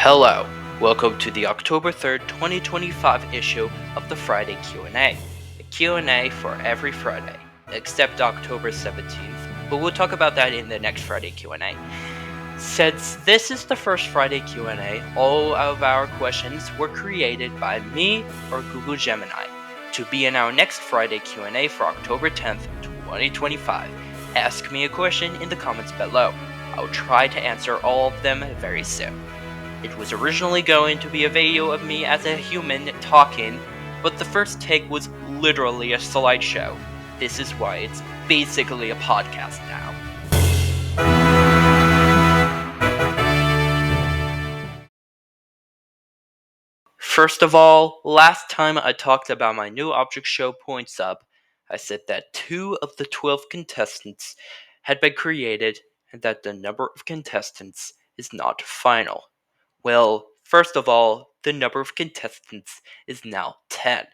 Hello, welcome to the October 3rd, 2025 issue of the Friday Q&A. A Q&A for every Friday, except October 17th, but we'll talk about that in the next Friday Q&A. Since this is the first Friday Q&A, all of our questions were created by me or Google Gemini. To be in our next Friday Q&A for October 10th, 2025, ask me a question in the comments below. I'll try to answer all of them very soon. It was originally going to be a video of me as a human talking, but the first take was literally a slideshow. This is why it's basically a podcast now. First of all, last time I talked about my new object show Points Up, I said that 2 of the 12 contestants had been created and that the number of contestants is not final. Well, first of all, the number of contestants is now 10.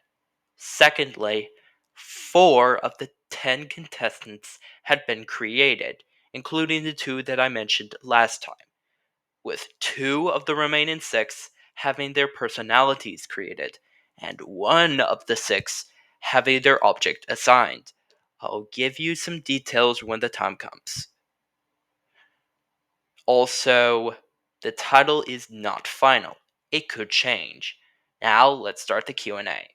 Secondly, 4 of the 10 contestants had been created, including the 2 that I mentioned last time, with 2 of the remaining 6 having their personalities created, and 1 of the 6 having their object assigned. I'll give you some details when the time comes. Also, the title is not final. It could change. Now, let's start the Q&A.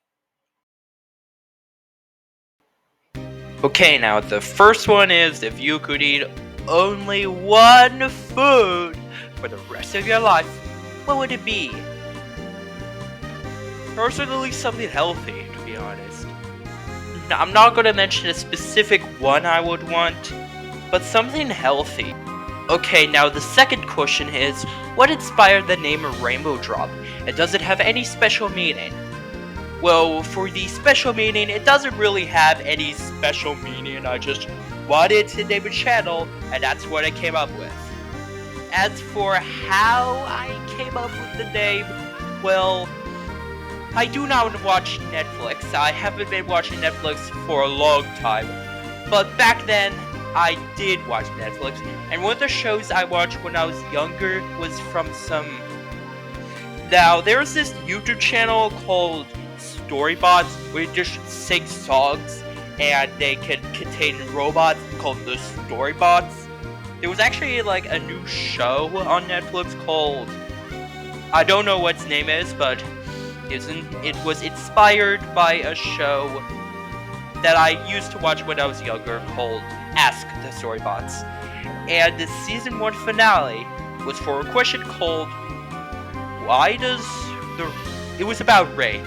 Okay, now the first one is if you could eat only one food for the rest of your life, what would it be? Personally, something healthy, to be honest. Now, I'm not going to mention a specific one I would want, but something healthy. Okay, now the second question is, what inspired the name Rainbow Drop, and does it have any special meaning? Well, for the special meaning, it doesn't really have any special meaning. I just wanted to name a channel, and that's what I came up with. As for how I came up with the name, well, I do not watch Netflix. I haven't been watching Netflix for a long time, but back then, I did watch Netflix, and one of the shows I watched when I was younger was from some... Now, there's this YouTube channel called Storybots, where you just sing songs, and they can contain robots called the Storybots. There was actually like a new show on Netflix called... I don't know what its name is, but it was inspired by a show that I used to watch when I was younger called Ask the Storybots. And the season 1 finale was for a question called why does the... It was about rain.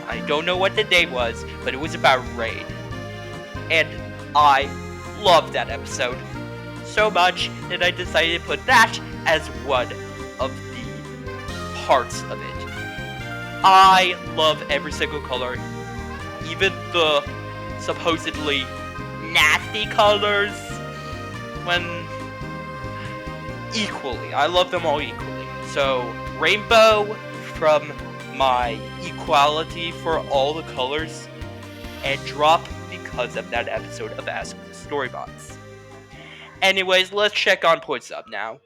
I don't know what the name was, but it was about rain. And I loved that episode so much that I decided to put that as one of the parts of it. I love every single color, even the supposedly nasty colors, when equally. I love them all equally. So, rainbow from my equality for all the colors, and drop because of that episode of Ask the Storybots. Anyways, let's check on Points Up now.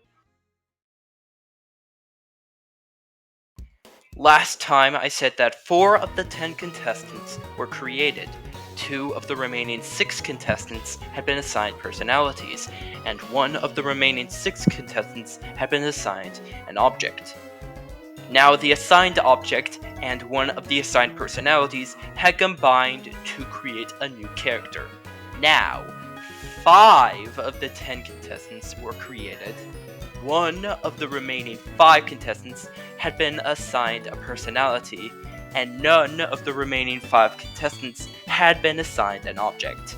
Last time I said that 4 of the 10 contestants were created. 2 of the remaining 6 contestants had been assigned personalities, and 1 of the remaining 6 contestants had been assigned an object. Now, the assigned object and 1 of the assigned personalities had combined to create a new character. Now, 5 of the 10 contestants were created. 1 of the remaining 5 contestants had been assigned a personality, and none of the remaining 5 contestants had been assigned an object.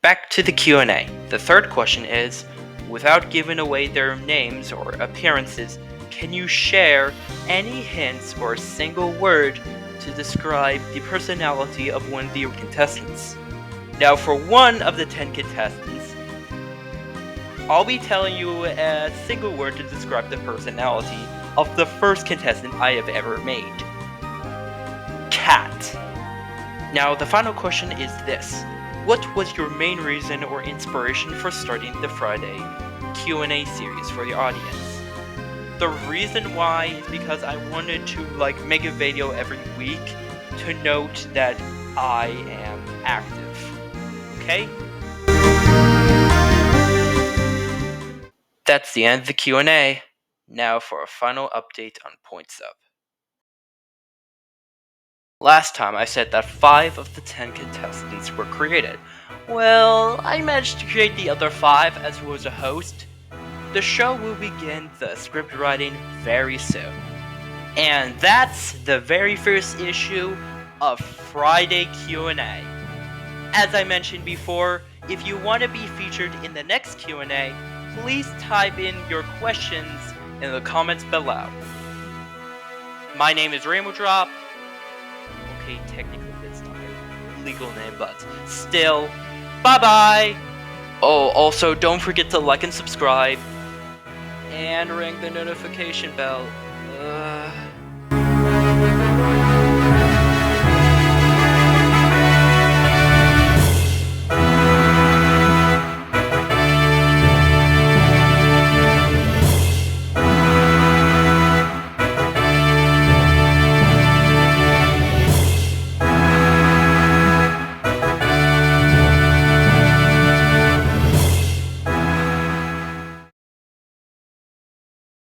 Back to the Q&A. The third question is, without giving away their names or appearances, can you share any hints or a single word to describe the personality of one of the contestants? Now, for 1 of the 10 contestants, I'll be telling you a single word to describe the personality of the first contestant I have ever made. Cat. Now, the final question is this. what was your main reason or inspiration for starting the Friday Q&A series for the audience? The reason why is because I wanted to make a video every week to note that I am active. Okay? That's the end of the Q&A. Now for a final update on Points Up. Last time I said that 5 of the 10 contestants were created. Well, I managed to create the other 5 as well as a host. The show will begin the script writing very soon. And that's the very first issue of Friday Q&A. As I mentioned before, if you want to be featured in the next Q&A, please type in your questions in the comments below. My name is Rainbow Drop. Okay, technically that's not my legal name, but still, bye-bye! Oh, also, don't forget to like and subscribe, and ring the notification bell.